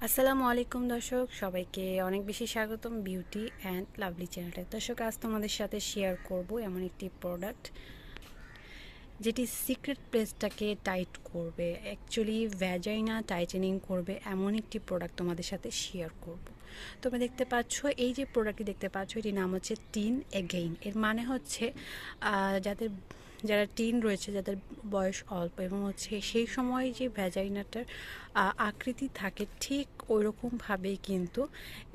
আসসালামু আলাইকুম দর্শক, সবাইকে অনেক বেশি স্বাগতম বিউটি অ্যান্ড লাভলি চ্যানেলে। দর্শক, আজ তোমাদের সাথে শেয়ার করব এমন একটি প্রোডাক্ট যেটি সিক্রেট প্লেসটাকে টাইট করবে, অ্যাকচুয়ালি ভ্যাজাইনা টাইটেনিং করবে এমন একটি প্রোডাক্ট তোমাদের সাথে শেয়ার করব। তোমরা দেখতে পাচ্ছ, এই যে প্রোডাক্টটি দেখতে পাচ্ছ এটির নাম হচ্ছে টিন এগেইন। এর মানে হচ্ছে যারা টিন রয়েছে, যাদের বয়স অল্প এবং হচ্ছে সেই সময় যে ভ্যাজাইনাটার আকৃতি থাকে ঠিক ওই রকমভাবেই কিন্তু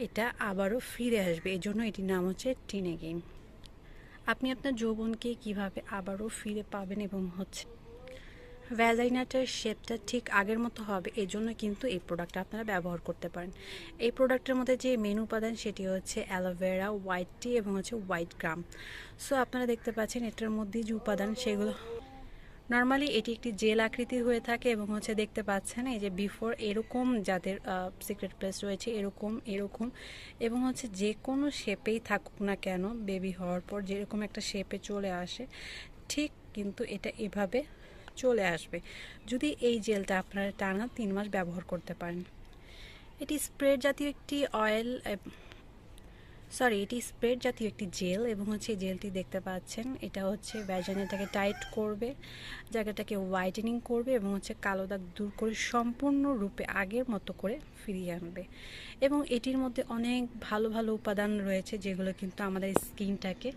এটা আবারও ফিরে আসবে। এই জন্য এটির নাম হচ্ছে টিন এগেইন। আপনি আপনার যৌবনকে কিভাবে আবারও ফিরে পাবেন এবং হচ্ছে ভ্যাজাইনাটার শেপটা ঠিক আগের মতো হবে, এই জন্য কিন্তু এই প্রোডাক্টটা আপনারা ব্যবহার করতে পারেন। এই প্রোডাক্টের মধ্যে যে মেন উপাদান সেটি হচ্ছে অ্যালোভেরা, হোয়াইট টি এবং হচ্ছে হোয়াইট গ্রাম। সো আপনারা দেখতে পাচ্ছেন এটার মধ্যে যে উপাদান সেগুলো নর্মালি এটি একটি জেল আকৃতির হয়ে থাকে এবং হচ্ছে দেখতে পাচ্ছেন এই যে বিফোর এরকম যাদের সিক্রেট প্লেস রয়েছে এরকম এরকম এবং হচ্ছে যে কোনো শেপেই থাকুক না কেন, বেবি হওয়ার পর যেরকম একটা শেপে চলে আসে ঠিক কিন্তু এটা এভাবে চলে আসবে যদি এই জেলটা আপনারা টানা 3 মাস ব্যবহার করতে পারেন। এটি স্প্রে জাতীয় একটি অয়েল, এটি স্প্রেড জাতীয় একটি জেল এবং হচ্ছে জেলটি দেখতে পাচ্ছেন এটা হচ্ছে ভ্যাজাইনাটাকে টাইট করবে, জায়গাটাকে হোয়াইটেনিং করবে এবং হচ্ছে কালো দাগ দূর করে সম্পূর্ণরূপে আগের মতো করে ফিরিয়ে আনবে। এবং এটির মধ্যে অনেক ভালো ভালো উপাদান রয়েছে যেগুলো কিন্তু আমাদের স্কিনটাকে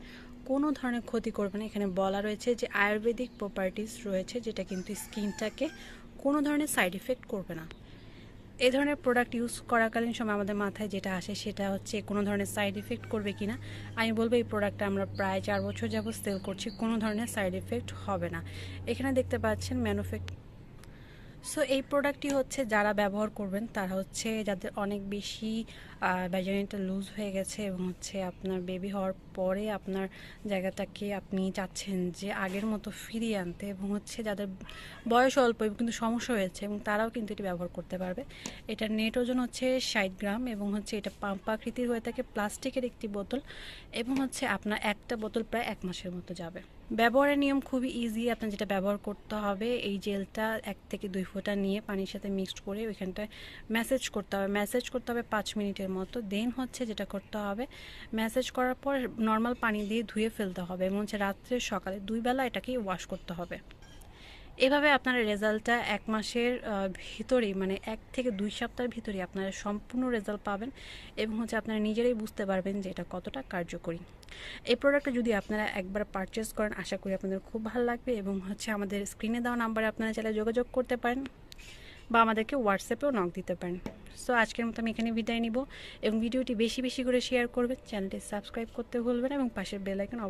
কোনো ধরনের ক্ষতি করবে না। এখানে বলা রয়েছে যে আয়ুর্বেদিক প্রপার্টিস রয়েছে যেটা কিন্তু স্কিনটাকে কোনো ধরনের সাইড এফেক্ট করবে না। এই ধরনের প্রোডাক্ট ইউজ করাকালীন সময় আমাদের মাথায় যেটা আসে সেটা হচ্ছে কোনো ধরনের সাইড এফেক্ট করবে কিনা। আমি বলবো এই প্রোডাক্টটা আমরা প্রায় 4 বছর যাবত সেল করছি, কোনো ধরনের সাইড এফেক্ট হবে না। এখানে দেখতে পাচ্ছেন সো এই প্রোডাক্টটি হচ্ছে যারা ব্যবহার করবেন তারা হচ্ছে যাদের অনেক বেশি ভ্যাজাইনাটা লুজ হয়ে গেছে এবং হচ্ছে আপনার বেবি হওয়ার পরে আপনার জায়গাটাকে আপনি চাচ্ছেন যে আগের মতো ফিরিয়ে আনতে এবং হচ্ছে যাদের বয়স অল্প এবং কিন্তু সমস্যা হয়েছে এবং তারাও কিন্তু এটি ব্যবহার করতে পারবে। এটার নেট ওজন হচ্ছে 60 গ্রাম এবং হচ্ছে এটা পাম্প আকৃতির হয়ে থাকে, প্লাস্টিকের একটি বোতল এবং হচ্ছে আপনার একটা বোতল প্রায় 1 মাসের মতো যাবে। ব্যবহারের নিয়ম খুবই ইজি। আপনার যেটা ব্যবহার করতে হবে, এই জেলটা 1 থেকে 2 ফোঁটা নিয়ে পানির সাথে মিক্সড করে ওইখানটায় ম্যাসেজ করতে হবে 5 মিনিটের মতো। দেন হচ্ছে যেটা করতে হবে, ম্যাসেজ করার পর নর্মাল পানি দিয়ে ধুয়ে ফেলতে হবে এবং হচ্ছে রাত্রে সকালে 2 বেলা এটাকে ওয়াশ করতে হবে। এভাবে আপনারা রেজাল্টটা 1 মাসের ভিতরেই, মানে 1 থেকে 2 সপ্তাহের ভিতরেই আপনারা সম্পূর্ণ রেজাল্ট পাবেন এবং হচ্ছে আপনারা নিজেরাই বুঝতে পারবেন যে এটা কতটা কার্যকরী। এই প্রোডাক্টটা যদি আপনারা একবার পারচেস করেন আশা করি আপনাদের খুব ভালো লাগবে এবং হচ্ছে আমাদের স্ক্রিনে দেওয়া নাম্বারে আপনারা চাইলে যোগাযোগ করতে পারেন বা আমাদেরকে হোয়াটসঅ্যাপেও নক দিতে পারেন। সো আজকের মতো আমি এখানে বিদায় নিব এবং ভিডিওটি বেশি বেশি করে শেয়ার করবেন, চ্যানেলটি সাবস্ক্রাইব করতে ভুলবেন এবং পাশের বেল আইকন